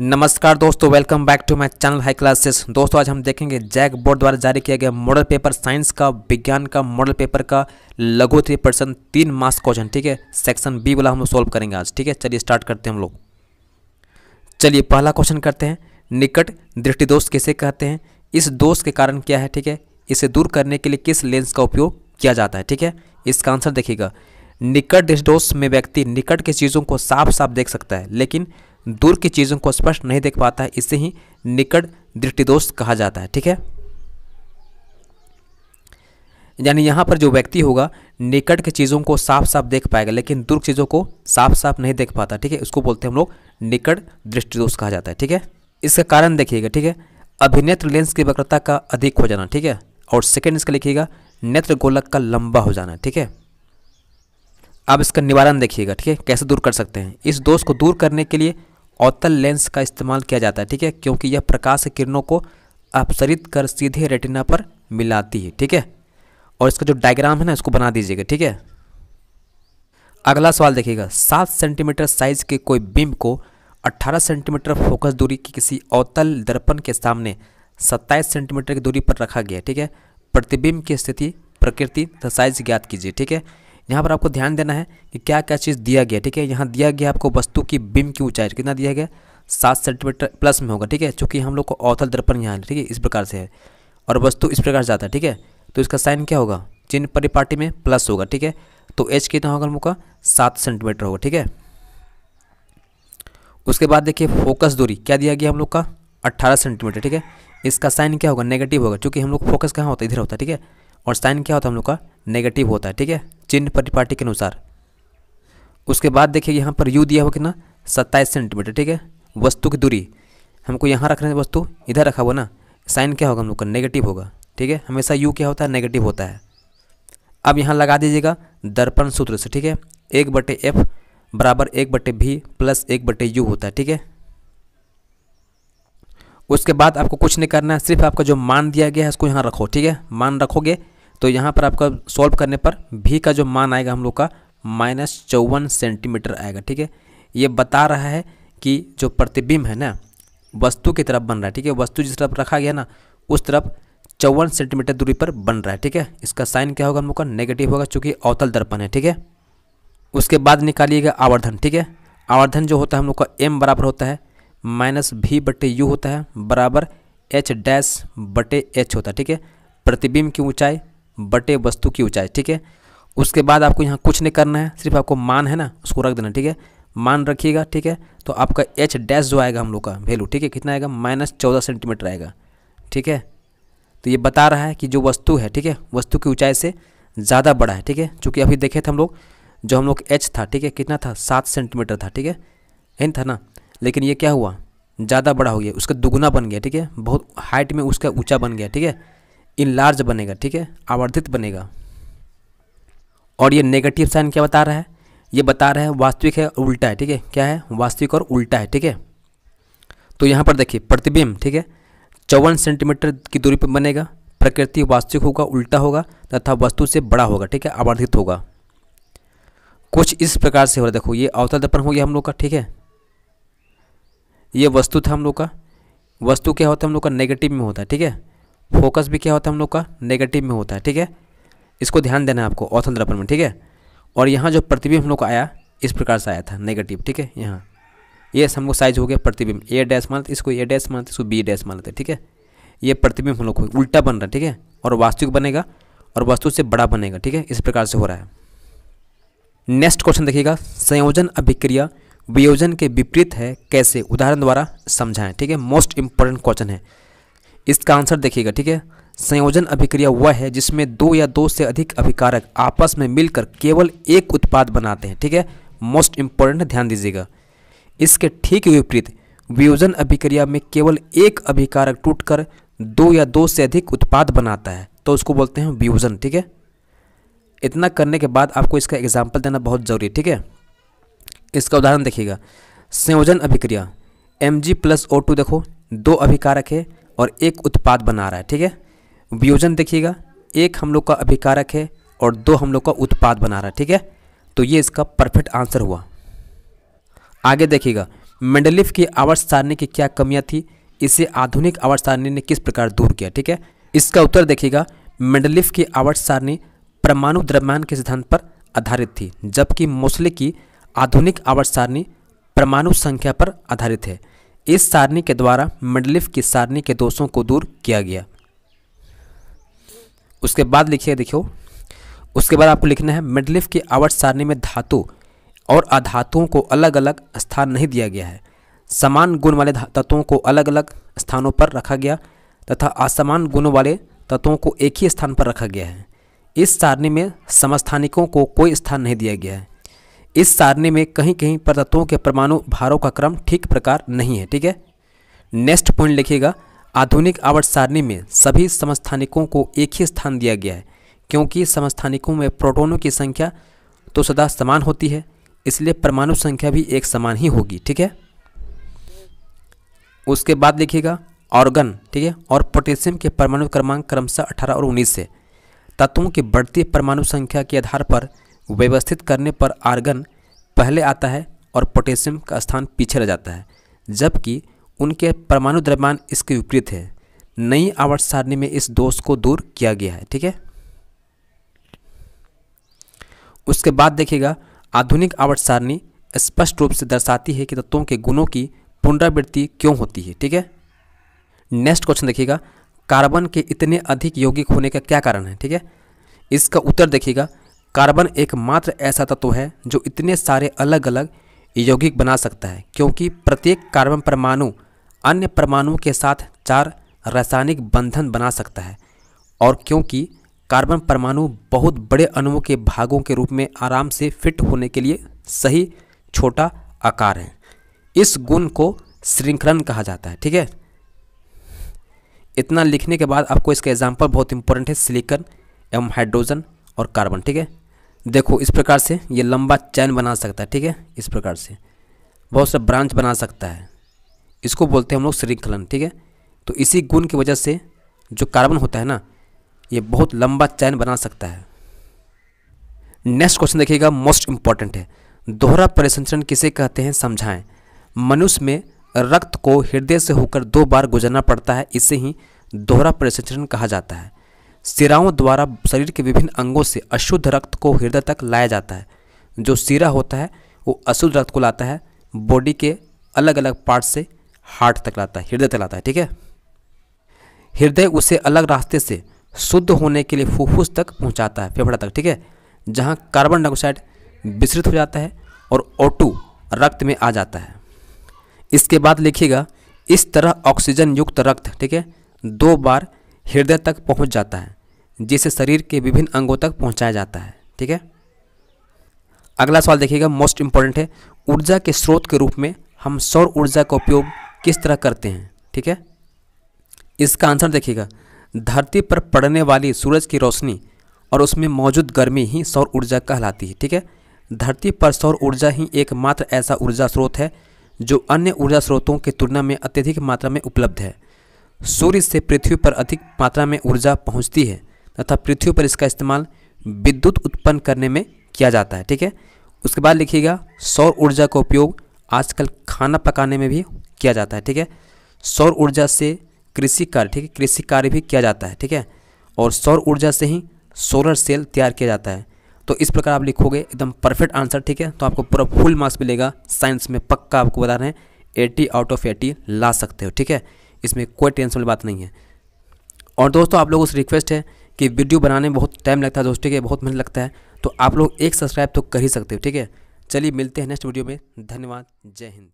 नमस्कार दोस्तों, welcome back to my channel high classes. दोस्तों आज हम देखेंगे जैक बोर्ड द्वारा जारी किया गया मॉडल पेपर साइंस का, विज्ञान का मॉडल पेपर का लघु 3% 3 मार्क्स क्वेश्चन। ठीक है, सेक्शन बी वाला हम लोग सोल्व करेंगे आज। ठीक है, चलिए स्टार्ट करते हैं हम लोग। चलिए पहला क्वेश्चन करते हैं। निकट दृष्टि दोष किसे कहते हैं? इस दोष के कारण क्या है? ठीक है, इसे दूर करने के लिए किस लेंस का उपयोग किया जाता है? ठीक है, इसका आंसर देखिएगा। निकट दृष्टि दोष में व्यक्ति निकट की चीज़ों को साफ साफ देख सकता है लेकिन दूर की चीज़ों को स्पष्ट नहीं देख पाता है, इसे ही निकट दृष्टि दोष कहा जाता है। ठीक है, यानी यहाँ पर जो व्यक्ति होगा निकट की चीज़ों को साफ साफ देख पाएगा लेकिन दूर चीज़ों को साफ साफ नहीं देख पाता। ठीक है, उसको बोलते हैं हम लोग निकट दृष्टि दोष कहा जाता है। ठीक है, इसका कारण देखिएगा। ठीक है, अभिनेत्र लेंस की वक्रता का अधिक हो जाना। ठीक है, और सेकेंड इसका लिखिएगा नेत्र गोलक का लंबा हो जाना। ठीक है, अब इसका निवारण देखिएगा। ठीक है, कैसे दूर कर सकते हैं? इस दोष को दूर करने के लिए अवतल लेंस का इस्तेमाल किया जाता है। ठीक है, क्योंकि यह प्रकाश किरणों को अपसरित कर सीधे रेटिना पर मिलाती है। ठीक है, और इसका जो डायग्राम है ना इसको बना दीजिएगा। ठीक है, अगला सवाल देखिएगा। 7 सेंटीमीटर साइज के कोई बिंब को 18 सेंटीमीटर फोकस दूरी की किसी अवतल दर्पण के सामने 27 सेंटीमीटर की दूरी पर रखा गया। ठीक है, प्रतिबिंब की स्थिति, प्रकृति तथा साइज ज्ञात कीजिए। ठीक है, यहाँ पर आपको ध्यान देना है कि क्या क्या चीज़ दिया गया। ठीक है, यहाँ दिया गया आपको वस्तु की बिंब की ऊंचाई कितना दिया गया? 7 सेंटीमीटर प्लस में होगा। ठीक है, चूँकि हम लोग को अवतल दर्पण यहाँ है। ठीक है, इस प्रकार से है और वस्तु इस प्रकार से जाता है। ठीक है, तो इसका साइन क्या होगा? चिन्ह परिपाटी में प्लस होगा। ठीक है, तो एच कितना होगा हम लोग का? 7 सेंटीमीटर होगा। ठीक है, उसके बाद देखिए फोकस दूरी क्या दिया गया हम लोग का? 18 सेंटीमीटर। ठीक है, इसका साइन क्या होगा? नेगेटिव होगा, क्योंकि हम लोग फोकस कहाँ होता है? इधर होता है। ठीक है, और साइन क्या होता है हम लोग का? नेगेटिव होता है। ठीक है, चिन्ह परिपाटी के अनुसार। उसके बाद देखिए यहाँ पर यू दिया हुआ कितना? 27 सेंटीमीटर। ठीक है, वस्तु की दूरी हमको यहाँ रखना है, वस्तु इधर रखा हुआ ना, साइन क्या होगा हम लोग का? नेगेटिव होगा। ठीक है, हमेशा यू क्या होता है? नेगेटिव होता है। अब यहाँ लगा दीजिएगा दर्पण सूत्र से। ठीक है, 1/f बराबर 1/v प्लस 1/u होता है। ठीक है, उसके बाद आपको कुछ नहीं करना है, सिर्फ आपका जो मान दिया गया है इसको यहाँ रखो। ठीक है, मान रखोगे तो यहाँ पर आपका सॉल्व करने पर भी का जो मान आएगा हम लोग का -54 सेंटीमीटर आएगा। ठीक है, ये बता रहा है कि जो प्रतिबिंब है ना वस्तु की तरफ बन रहा है। ठीक है, वस्तु जिस तरफ रखा गया ना उस तरफ 54 सेंटीमीटर दूरी पर बन रहा है। ठीक है, इसका साइन क्या होगा हम लोग का? नेगेटिव होगा, चूँकि अवतल दर्पण है। ठीक है, उसके बाद निकालिएगा आवर्धन। ठीक है, आवर्धन जो होता है हम लोग का m बराबर होता है -v/u होता है बराबर h' होता है। ठीक है, प्रतिबिंब की ऊंचाई बटे वस्तु की ऊंचाई। ठीक है, उसके बाद आपको यहाँ कुछ नहीं करना है, सिर्फ आपको मान है ना उसको रख देना। ठीक है, मान रखिएगा। ठीक है, तो आपका h' जो आएगा हम लोग का वैल्यू, ठीक है, कितना आएगा? -14 सेंटीमीटर आएगा। ठीक है, तो ये बता रहा है कि जो वस्तु है, ठीक है, वस्तु की ऊंचाई से ज़्यादा बड़ा है। ठीक है, चूँकि अभी देखे थे हम लोग जो हम लोग h था, ठीक है, कितना था? 7 सेंटीमीटर था। ठीक है, यही था ना, लेकिन ये क्या हुआ? ज़्यादा बड़ा हो गया, उसका दुगुना बन गया। ठीक है, बहुत हाइट में उसका ऊंचा बन गया। ठीक है, इनलार्ज बनेगा। ठीक है, आवर्धित बनेगा। और ये नेगेटिव साइन क्या बता रहा है? ये बता रहा है वास्तविक है और उल्टा है। ठीक है, क्या है? वास्तविक और उल्टा है। ठीक है, तो यहाँ पर देखिए प्रतिबिंब, ठीक है, 54 सेंटीमीटर की दूरी पर बनेगा, प्रकृति वास्तविक होगा, उल्टा होगा तथा वस्तु से बड़ा होगा। ठीक है, आवर्धित होगा। कुछ इस प्रकार से हो रहा है। देखो ये अवतल दर्पण हो गया हम लोग का। ठीक है, ये वस्तु था हम लोग का। वस्तु क्या होता है हम लोग का? नेगेटिव में होता है। ठीक है, फोकस भी क्या होता है हम लोग का? नेगेटिव में होता है। ठीक है, इसको ध्यान देना है आपको अवतल दर्पण में। ठीक है, और यहाँ जो प्रतिबिंब हम लोग का आया इस प्रकार से आया था नेगेटिव। ठीक है, यहाँ ये हम लोग साइज हो गया प्रतिबिंब, a' मानते, इसको a' मानते, इसको b' मानते। ठीक है, ये प्रतिबिंब हम लोग को उल्टा बन रहा है। ठीक है, और वास्तविक बनेगा और वस्तु से बड़ा बनेगा। ठीक है, इस प्रकार से हो रहा है। नेक्स्ट क्वेश्चन देखिएगा। संयोजन अभिक्रिया वियोजन के विपरीत है, कैसे? उदाहरण द्वारा समझाएं। ठीक है, मोस्ट इंपॉर्टेंट क्वेश्चन है, इसका आंसर देखिएगा। ठीक है, संयोजन अभिक्रिया वह है जिसमें 2 या 2 से अधिक अभिकारक आपस में मिलकर केवल एक उत्पाद बनाते हैं। ठीक है, मोस्ट इंपॉर्टेंट, ध्यान दीजिएगा। इसके ठीक विपरीत वियोजन अभिक्रिया में केवल एक अभिकारक टूटकर 2 या 2 से अधिक उत्पाद बनाता है, तो उसको बोलते हैं वियोजन। ठीक है, इतना करने के बाद आपको इसका एग्जाम्पल देना बहुत जरूरी है। ठीक है, इसका उदाहरण देखिएगा। संयोजन अभिक्रिया Mg+O2, देखो 2 अभिकारक है और एक उत्पाद बना रहा है। ठीक है, वियोजन देखिएगा, एक हम लोग का अभिकारक है और 2 हम लोग का उत्पाद बना रहा है। ठीक है, तो ये इसका परफेक्ट आंसर हुआ। आगे देखिएगा, मेंडलीफ की आवर्त सारणी की क्या कमियां थी, इसे आधुनिक आवर्त सारणी ने किस प्रकार दूर किया। ठीक है, इसका उत्तर देखिएगा, मेंडलीफ की आवर्त सारणी परमाणु द्रव्यमान के सिद्धांत पर आधारित थी, जबकि मोसले की आधुनिक आवर्त सारणी परमाणु संख्या पर आधारित है। इस सारणी के द्वारा मेंडलीफ की सारणी के दोषों को दूर किया गया। उसके बाद लिखिए, देखियो उसके बाद आपको लिखना है, मेंडलीफ की आवर्त सारणी में धातु और अधातुओं को अलग अलग स्थान नहीं दिया गया है। समान गुण वाले तत्वों को अलग अलग स्थानों पर रखा गया तथा असमान गुणों वाले तत्वों को एक ही स्थान पर रखा गया है। इस सारणी में समस्थानिकों को कोई स्थान नहीं दिया गया है। इस सारणी में कहीं कहीं पर तत्वों के परमाणु भारों का क्रम ठीक प्रकार नहीं है। ठीक है, नेक्स्ट पॉइंट लिखिएगा, आधुनिक आवर्त सारणी में सभी समस्थानिकों को एक ही स्थान दिया गया है, क्योंकि समस्थानिकों में प्रोटॉनों की संख्या तो सदा समान होती है, इसलिए परमाणु संख्या भी एक समान ही होगी। ठीक है, उसके बाद लिखिएगा ऑर्गन, ठीक है, और पोटेशियम के परमाणु क्रमांक क्रमशः 18 और 19 से तत्वों की बढ़ती परमाणु संख्या के आधार पर व्यवस्थित करने पर आर्गन पहले आता है और पोटेशियम का स्थान पीछे रह जाता है, जबकि उनके परमाणु द्रव्यमान इसके विपरीत है। नई आवर्त सारणी में इस दोष को दूर किया गया है। ठीक है, उसके बाद देखिएगा, आधुनिक आवर्त सारणी स्पष्ट रूप से दर्शाती है कि तत्वों के गुणों की पुनरावृत्ति क्यों होती है। ठीक है, नेक्स्ट क्वेश्चन देखिएगा, कार्बन के इतने अधिक यौगिक होने का क्या कारण है। ठीक है, इसका उत्तर देखिएगा, कार्बन एकमात्र ऐसा तत्व है जो इतने सारे अलग अलग यौगिक बना सकता है, क्योंकि प्रत्येक कार्बन परमाणु अन्य परमाणुओं के साथ 4 रासायनिक बंधन बना सकता है, और क्योंकि कार्बन परमाणु बहुत बड़े अणुओं के भागों के रूप में आराम से फिट होने के लिए सही छोटा आकार है। इस गुण को श्रृंखलन कहा जाता है। ठीक है, इतना लिखने के बाद आपको इसका एग्जाम्पल बहुत इंपॉर्टेंट है, सिलिकॉन एवं हाइड्रोजन और कार्बन। ठीक है, देखो इस प्रकार से ये लंबा चैन बना सकता है। ठीक है, इस प्रकार से बहुत सा ब्रांच बना सकता है, इसको बोलते हैं हम लोग श्रृंखलन। ठीक है, तो इसी गुण की वजह से जो कार्बन होता है ना, ये बहुत लंबा चैन बना सकता है। नेक्स्ट क्वेश्चन देखिएगा, मोस्ट इंपॉर्टेंट है, दोहरा परिसंचरण किसे कहते हैं, समझाएं। मनुष्य में रक्त को हृदय से होकर 2 बार गुजरना पड़ता है, इसे ही दोहरा परिसंचरण कहा जाता है। सिराओं द्वारा शरीर के विभिन्न अंगों से अशुद्ध रक्त को हृदय तक लाया जाता है। जो सिरा होता है वो अशुद्ध रक्त को लाता है, बॉडी के अलग अलग पार्ट से हार्ट तक लाता है, हृदय तक लाता है। ठीक है, हृदय उसे अलग रास्ते से शुद्ध होने के लिए फुफ्फुस तक पहुंचाता है, फेफड़ा तक। ठीक है, जहां कार्बन डाइऑक्साइड विसरित हो जाता है और O2 रक्त में आ जाता है। इसके बाद लिखिएगा, इस तरह ऑक्सीजन युक्त रक्त, ठीक है, 2 बार हृदय तक पहुंच जाता है, जिसे शरीर के विभिन्न अंगों तक पहुंचाया जाता है। ठीक है, अगला सवाल देखिएगा, मोस्ट इंपॉर्टेंट है, ऊर्जा के स्रोत के रूप में हम सौर ऊर्जा का उपयोग किस तरह करते हैं। ठीक है, इसका आंसर देखिएगा, धरती पर पड़ने वाली सूरज की रोशनी और उसमें मौजूद गर्मी ही सौर ऊर्जा कहलाती है। ठीक है, धरती पर सौर ऊर्जा ही एकमात्र ऐसा ऊर्जा स्रोत है जो अन्य ऊर्जा स्रोतों की तुलना में अत्यधिक मात्रा में उपलब्ध है। सूर्य से पृथ्वी पर अधिक मात्रा में ऊर्जा पहुंचती है तथा पृथ्वी पर इसका इस्तेमाल विद्युत उत्पन्न करने में किया जाता है। ठीक है, उसके बाद लिखिएगा, सौर ऊर्जा का उपयोग आजकल खाना पकाने में भी किया जाता है। ठीक है, सौर ऊर्जा से कृषि कार्य, ठीक है, कृषि कार्य भी किया जाता है। ठीक है, और सौर ऊर्जा से ही सोलर सेल तैयार किया जाता है। तो इस प्रकार आप लिखोगे, एकदम परफेक्ट आंसर। ठीक है, तो आपको पूरा फुल मार्क्स मिलेगा साइंस में, पक्का आपको बता रहे हैं 80 आउट ऑफ 80 ला सकते हो। ठीक है, इसमें कोई टेंशन वाली बात नहीं है। और दोस्तों आप लोगों से रिक्वेस्ट है कि वीडियो बनाने में बहुत टाइम लगता है दोस्तों, ठीक है, बहुत मेहनत लगता है, तो आप लोग एक सब्सक्राइब तो कर ही सकते हो। ठीक है, चलिए मिलते हैं नेक्स्ट वीडियो में। धन्यवाद, जय हिंद।